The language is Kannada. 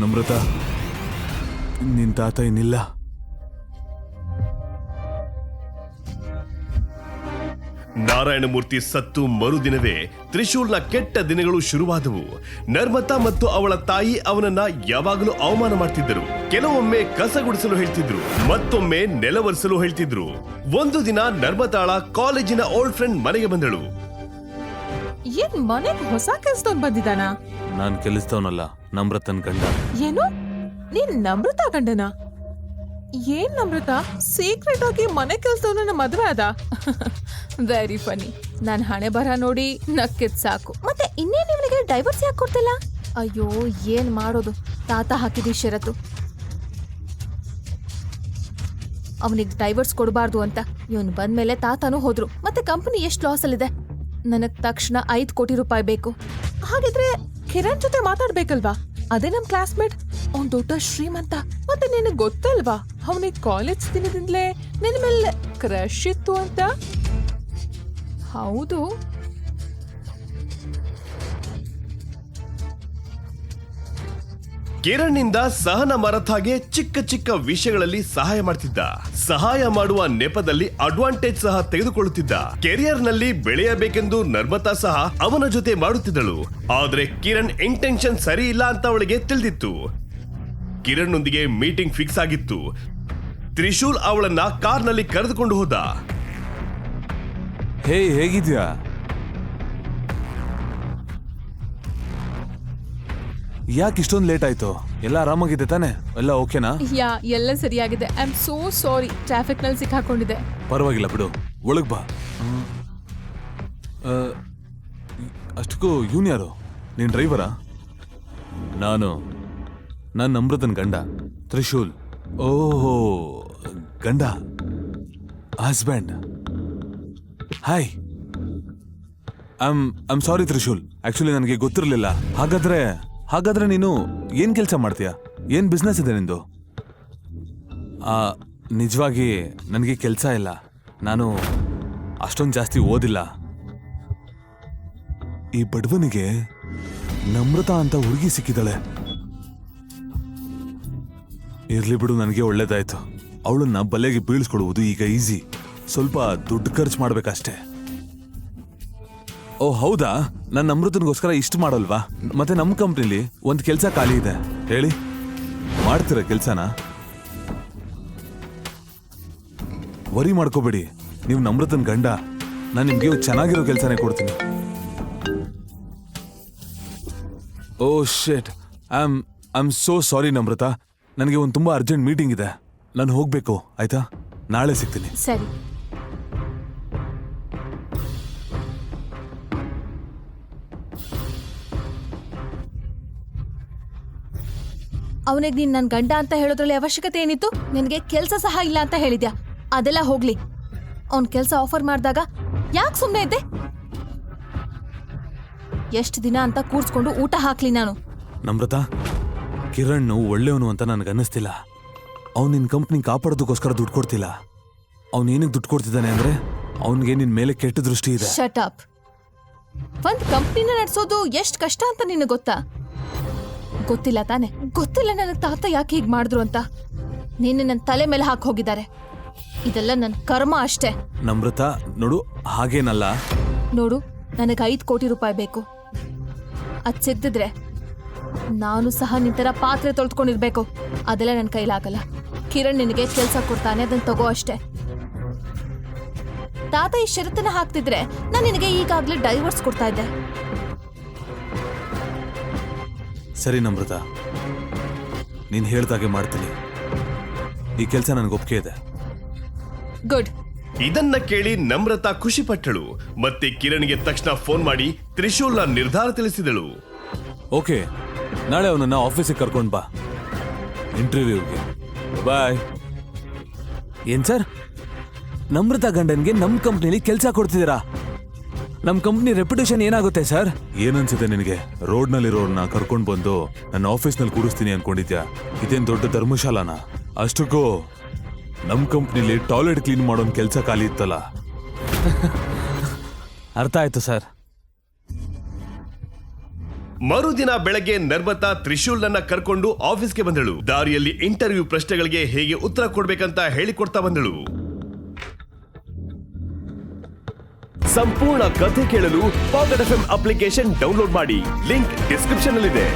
ನಮ್ರತ, ನಿನ್ ತಾತ ಏನಿಲ್ಲ. ನಾರಾಯಣಮೂರ್ತಿ ಸತ್ತು ಮರುದಿನವೇ ತ್ರಿಶೂಲ್ನ ಕೆಟ್ಟ ದಿನಗಳು ಶುರುವಾದವು. ನರ್ಮತಾ ಮತ್ತು ಅವಳ ತಾಯಿ ಅವನನ್ನ ಯಾವಾಗಲೂ ಅವಮಾನ ಮಾಡ್ತಿದ್ದರು. ಕೆಲವೊಮ್ಮೆ ಕಸ ಗುಡಿಸಲು ಹೇಳ್ತಿದ್ರು, ಮತ್ತೊಮ್ಮೆ ನೆಲವರಿಸಲು ಹೇಳ್ತಿದ್ರು. ಒಂದು ದಿನ ನರ್ಮತಾಳ ಕಾಲೇಜಿನ ಓಲ್ಡ್ ಫ್ರೆಂಡ್ ಮನೆಗೆ ಬಂದಳು. ಏನ್ ಮನೆಗೆ ಹೊಸ ಕೆಲ್ಸದವ್ನ್ ಬಂದಿದ್ದಾನ? ನಾನ್ ಕೆಲಸದವನಲ್ಲ, ನಮ್ರತನ್ ಗಂಡ. ಏನು? ನೀನ್ ನಮ್ರತ ಗಂಡನ? ಏನ್ ನಮ್ರತ ಸೀಕ್ರೆಟ್ ಆಗಿ ಮನೆ ಕೆಲ್ಸದವನ ಮದ್ವೆ ಅದ? ವೆರಿ ಫನಿ. ನಾನ್ ಹಣೆ ಬರ ನೋಡಿ ನಕ್ಕಿದ್ ಸಾಕು. ಮತ್ತೆ ಇನ್ನೇನ್ ಇವನಿಗೆ ಡೈವರ್ಸ್ ಯಾಕೆ ಕೊಡ್ತಿಲ್ಲ? ಅಯ್ಯೋ, ಏನ್ ಮಾಡೋದು? ತಾತ ಹಾಕಿದಿ ಷರತ್ತು, ಅವನಿಗೆ ಡೈವರ್ಸ್ ಕೊಡಬಾರ್ದು ಅಂತ. ಇವನ್ ಬಂದ್ಮೇಲೆ ತಾತನೂ ಹೋದ್ರು. ಮತ್ತೆ ಕಂಪನಿ ಎಷ್ಟು ಲಾಸ್ ಅಲ್ಲಿದೆ. ನನಗ್ ತಕ್ಷಣ 5 ಕೋಟಿ ರೂಪಾಯಿ ಬೇಕು. ಹಾಗಿದ್ರೆ ಕಿರಣ್ ಜೊತೆ ಮಾತಾಡ್ಬೇಕಲ್ವಾ? ಅದೇ ನಮ್ ಕ್ಲಾಸ್ಮೇಟ್, ಅವ್ನ್ ದೊಡ್ಡ ಶ್ರೀಮಂತ. ಮತ್ತೆ ನಿನಗ್ ಗೊತ್ತಲ್ವಾ ಅವನಿಗೆ ಕಾಲೇಜ್ ದಿನದಿಂದಲೇ ನಿನ್ ಮೇಲೆ ಕ್ರಶ್ ಇತ್ತು ಅಂತ? ಹೌದು. ಕಿರಣ್ನಿಂದ ಸಹನ ಮರಥಾಗೆ ಚಿಕ್ಕ ಚಿಕ್ಕ ವಿಷಯಗಳಲ್ಲಿ ಸಹಾಯ ಮಾಡ್ತಿದ್ದ. ಸಹಾಯ ಮಾಡುವ ನೆಪದಲ್ಲಿ ಅಡ್ವಾಂಟೇಜ್ ಸಹ ತೆಗೆದುಕೊಳ್ಳುತ್ತಿದ್ದ. ಕೆರಿಯರ್ನಲ್ಲಿ ಬೆಳೆಯಬೇಕೆಂದು ನರ್ಮತಾ ಸಹ ಅವನ ಜೊತೆ ಮಾಡುತ್ತಿದ್ದಳು. ಆದ್ರೆ ಕಿರಣ್ ಇಂಟೆನ್ಷನ್ ಸರಿ ಇಲ್ಲ ಅಂತ ಅವಳಿಗೆ ತಿಳಿದಿತ್ತು. ಕಿರಣ್ಣೊಂದಿಗೆ ಮೀಟಿಂಗ್ ಫಿಕ್ಸ್ ಆಗಿತ್ತು. ತ್ರಿಶೂಲ್ ಅವಳನ್ನ ಕಾರ್ನಲ್ಲಿ ಕರೆದುಕೊಂಡು ಹೋದ. ಹೇ, ಹೇಗಿದ್ಯಾ? ಯಾಕೆ ಇಷ್ಟೊಂದು ಲೇಟ್ ಆಯ್ತು? ಎಲ್ಲ ಆರಾಮಾಗಿದೆ ತಾನೆ? ಎಲ್ಲ ಓಕೆನಾ? ಎಲ್ಲ ಸರಿಯಾಗಿದೆ. I am so sorry, traffic ನಲ್ಲಿ ಸಿಕ್ಕಾಕೊಂಡಿದ್ದೆ. ಪರವಾಗಿಲ್ಲ ಬಿಡು, ಒಳಗ್ ಬಾ. ಅಷ್ಟಕ್ಕೂ ಇವನ್ ಯಾರು? ನೀನ್ ಡ್ರೈವರಾ? ನಾನು ನಮ್ರತನ್ ಗಂಡ ತ್ರಿಶೂಲ್. ಓಹೋ, ಗಂಡ, husband. Hi, I'm sorry Trishul, actually ನನಗೆ ಗೊತ್ತಿರಲಿಲ್ಲ. ಹಾಗಾದ್ರೆ ನೀನು ಏನ್ ಕೆಲಸ ಮಾಡ್ತೀಯಾ? ಏನ್ ಬಿಸ್ನೆಸ್ ಇದೆ ನಿಂದು? ನಿಜವಾಗಿ ನನಗೆ ಕೆಲಸ ಇಲ್ಲ. ನಾನು ಅಷ್ಟೊಂದು ಜಾಸ್ತಿ ಓದಿಲ್ಲ. ಈ ಬಡವನಿಗೆ ನಮ್ರತಾ ಅಂತ ಹುಡುಗಿ ಸಿಕ್ಕಿದಾಳೆ. ಇರ್ಲಿ ಬಿಡು, ನನಗೆ ಒಳ್ಳೇದಾಯ್ತು. ಅವಳನ್ನ ಬಲೆಗೆ ಬೀಳಿಸ್ಕೊಡುವುದು ಈಗ ಈಸಿ. ಸ್ವಲ್ಪ ದುಡ್ಡು ಖರ್ಚು ಮಾಡ್ಬೇಕಷ್ಟೇ. ಓ ಹೌದಾ, ನನ್ನ ನಮ್ರತನಿಗೋಸ್ಕರ ಇಷ್ಟು ಮಾಡಲ್ವಾ? ಮತ್ತೆ ನಮ್ಮ ಕಂಪ್ನಿಲಿ ಒಂದು ಕೆಲಸ ಖಾಲಿ ಇದೆ. ಹೇಳಿ, ಮಾಡ್ತೀರ ಕೆಲ್ಸನ? ವರಿ ಮಾಡ್ಕೋಬೇಡಿ, ನೀವು ನಮ್ರತನ್ ಗಂಡ. ನಾನು ನಿಮ್ಗೆ ಚೆನ್ನಾಗಿರೋ ಕೆಲಸನೇ ಕೊಡ್ತೀನಿ. Oh shit, I am so sorry Namrata. ನನಗೆ ಒಂದು ತುಂಬಾ ಅರ್ಜೆಂಟ್ ಮೀಟಿಂಗ್ ಇದೆ, ನಾನು ಹೋಗ್ಬೇಕು. ಆಯ್ತಾ, ನಾಳೆ ಸಿಗ್ತೀನಿ. ಸರಿ. ಅವನಿಗೆ ನೀನ್ ನನ್ ಗಂಡ ಅಂತ ಹೇಳೋದ್ರಲ್ಲಿ ಅವಶ್ಯಕತೆ ಏನಿತ್ತು? ನಿನಗೆ ಕೆಲಸ ಸಹ ಇಲ್ಲ ಅಂತ ಹೇಳಿದ್ಯಾ. ಅದೆಲ್ಲ ಹೋಗ್ಲಿ, ಅವನ್ ಕೆಲಸ ಆಫರ್ ಮಾಡಿದಾಗ ಯಾಕೆ ಸುಮ್ಮನೆ ಇದ್ದೆ? ಎಷ್ಟು ದಿನ ಅಂತ ಕೂರ್ಸ್ಕೊಂಡು ಊಟ ಹಾಕ್ಲಿ ನಾನು? ನಮ್ರತಾ, ಕಿರಣ್ ಒಳ್ಳೆಯವನು ಅಂತ ನನಗನ್ನಿಸ್ತಿಲ್ಲ. ಅವ್ನು ನಿನ್ ಕಂಪ್ನಿ ಕಾಪಾಡೋದಕ್ಕೋಸ್ಕರ ದುಡ್ಡು ಕೊಡ್ತಿಲ್ಲ. ಅವನೇನಕ್ಕೆ ದುಡ್ಡು ಕೊಡ್ತಿದ್ದಾನೆ ಅಂದ್ರೆ ಅವನಿಗೆ ನಿನ್ ಮೇಲೆ ಕೆಟ್ಟ ದೃಷ್ಟಿ ಇದೆ. Shut up. ಒಂದ್ ಕಂಪ್ನಿನ ನಡೆಸೋದು ಎಷ್ಟು ಕಷ್ಟ ಅಂತ ನಿನಗೆ ಗೊತ್ತಾ? ಗೊತ್ತಿಲ್ಲ ತಾನೆ? ಗೊತ್ತಿಲ್ಲ ನನಗೆ ತಾತ ಯಾಕೆ ಹೀಗೆ ಮಾಡಿದ್ರು ಅಂತ. ನೀನು ನನ್ನ ತಲೆ ಮೇಲೆ ಹಾಕಿ ಹೋಗಿದ್ದಾರೆ. ಇದೆಲ್ಲ ನನ್ನ ಕರ್ಮ ಅಷ್ಟೇ. ನಮ್ರತಾ ನೋಡು, ಹಾಗೇನಲ್ಲ. ನೋಡು, ನನಗೆ 5 ಕೋಟಿ ರೂಪಾಯಿ ಬೇಕು. ಅದ್ ಸಿಗ್ದಿದ್ರೆ ನಾನು ಸಹ ನಿಂತರ ಪಾತ್ರೆ ತೊಳ್ಕೊಂಡಿರ್ಬೇಕು. ಅದೆಲ್ಲ ನನ್ನ ಕೈಲಾಗಲ್ಲ. ಕಿರಣ್ ನಿನಗೆ ಕೆಲಸ ಕೊಡ್ತಾನೆ, ಅದನ್ನ ತಗೋ ಅಷ್ಟೇ. ತಾತ ಈ ಷರತ್ತನ್ನ ಹಾಕ್ತಿದ್ರೆ ನಾನು ನಿನಗೆ ಈಗಾಗ್ಲೇ ಡೈವರ್ಸ್ ಕೊಡ್ತಾ ಇದ್ದೆ. ಸರಿ ನಮ್ರತಾ, ನೀನ್ ಹೇಳ್ದಾಗೆ ಮಾಡ್ತೀನಿ. ಈ ಕೆಲಸ ನನಗೆ ಒಪ್ಪಿಗೆ ಇದೆ. ಗುಡ್. ಇದನ್ನ ಕೇಳಿ ನಮ್ರತಾ ಖುಷಿ ಪಟ್ಟಳು. ಮತ್ತೆ ಕಿರಣ್ಗೆ ತಕ್ಷಣ ಫೋನ್ ಮಾಡಿ ತ್ರಿಶೂಲ್ನ ನಿರ್ಧಾರ ತಿಳಿಸಿದಳು. ಓಕೆ, ನಾಳೆ ಅವನನ್ನ ಆಫೀಸಿಗೆ ಕರ್ಕೊಂಡ್ ಬಾ, ಇಂಟರ್ವ್ಯೂಗೆ. ಬಾಯ್. ಏನ್ ಸರ್, ನಮ್ರತಾ ಗಂಡನ್ಗೆ ನಮ್ ಕಂಪ್ನಿಲಿ ಕೆಲಸ ಕೊಡ್ತಿದ್ದೀರಾ? ನಮ್ ಕಂಪ್ನಿ ರೆಪ್ಯುಟೇಷನ್ ಏನಾಗುತ್ತೆ ಸರ್? ಏನನ್ಸುತ್ತೆ ನಿನಗೆ? ರೋಡ್ನಲ್ಲಿರೋರ್ನ ಕರ್ಕೊಂಡ್ ಬಂದು ನನ್ನ ಆಫೀಸ್ನಲ್ಲಿ ಕೂರಿಸ್ತೀನಿ ಅನ್ಕೊಂಡಿದ್ಯಾ? ಇದೇನ್ ದೊಡ್ಡ ಧರ್ಮಶಾಲಾನ? ಅಷ್ಟಕ್ಕೂ ನಮ್ ಕಂಪ್ನಿಲಿ ಟಾಯ್ಲೆಟ್ ಕ್ಲೀನ್ ಮಾಡೋನ್ ಕೆಲಸ ಖಾಲಿ ಇತ್ತಲ್ಲ. ಅರ್ಥ ಆಯ್ತು ಸರ್. ಮರುದಿನ ಬೆಳಗ್ಗೆ ನರ್ಮತಾ ತ್ರಿಶೂಲ್ನನ್ನ ಕರ್ಕೊಂಡು ಆಫೀಸ್ಗೆ ಬಂದಳು. ದಾರಿಯಲ್ಲಿ ಇಂಟರ್ವ್ಯೂ ಪ್ರಶ್ನೆಗಳಿಗೆ ಹೇಗೆ ಉತ್ತರ ಕೊಡ್ಬೇಕಂತ ಹೇಳಿಕೊಡ್ತಾ ಬಂದಳು. ಸಂಪೂರ್ಣ ಕಥೆ ಕೇಳಲು ಪಾಕೆಟ್ ಎಫ್ಎಂ ಅಪ್ಲಿಕೇಶನ್ ಡೌನ್ಲೋಡ್ ಮಾಡಿ. ಲಿಂಕ್ ಡಿಸ್ಕ್ರಿಪ್ಷನ್ ನಲ್ಲಿದೆ.